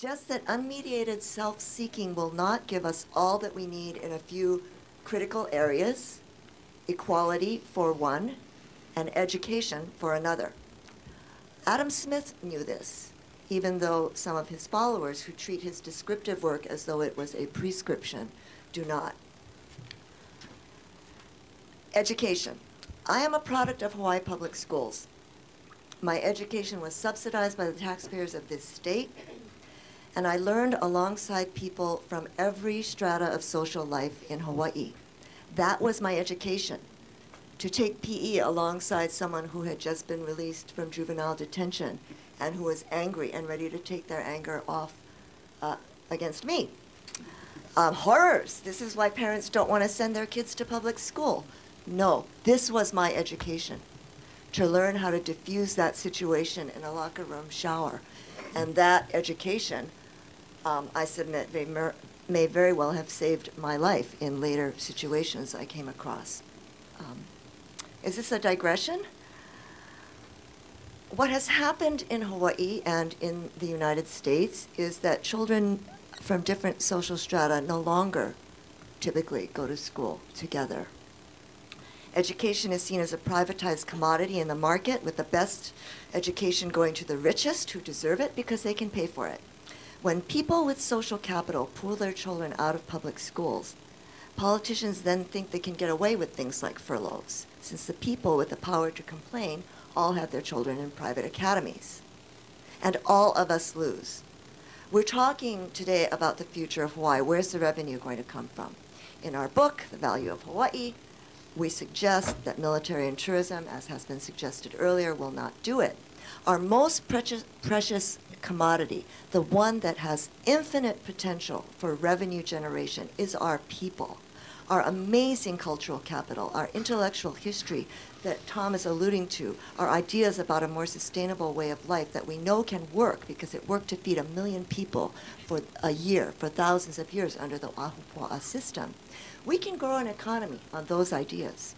Just that unmediated self-seeking will not give us all that we need in a few critical areas, equality for one, and education for another. Adam Smith knew this, even though some of his followers who treat his descriptive work as though it was a prescription do not. Education. I am a product of Hawaii Public Schools. My education was subsidized by the taxpayers of this state, and I learned alongside people from every strata of social life in Hawaii. That was my education. To take PE alongside someone who had just been released from juvenile detention and who was angry and ready to take their anger off against me. Horrors. This is why parents don't want to send their kids to public school. No, this was my education, to learn how to diffuse that situation in a locker room shower. And that education, I submit, may very well have saved my life in later situations I came across. Is this a digression? What has happened in Hawaii and in the United States is that children from different social strata no longer typically go to school together. Education is seen as a privatized commodity in the market, with the best education going to the richest who deserve it because they can pay for it. When people with social capital pull their children out of public schools, politicians then think they can get away with things like furloughs, since the people with the power to complain all have their children in private academies. And all of us lose. We're talking today about the future of Hawaii. Where's the revenue going to come from? In our book, The Value of Hawaii, we suggest that military and tourism, as has been suggested earlier, will not do it. Our most precious commodity, the one that has infinite potential for revenue generation, is our people. Our amazing cultural capital, our intellectual history that Tom is alluding to, our ideas about a more sustainable way of life that we know can work because it worked to feed 1 million people for a year, for thousands of years under the Ahupua'a system. We can grow an economy on those ideas.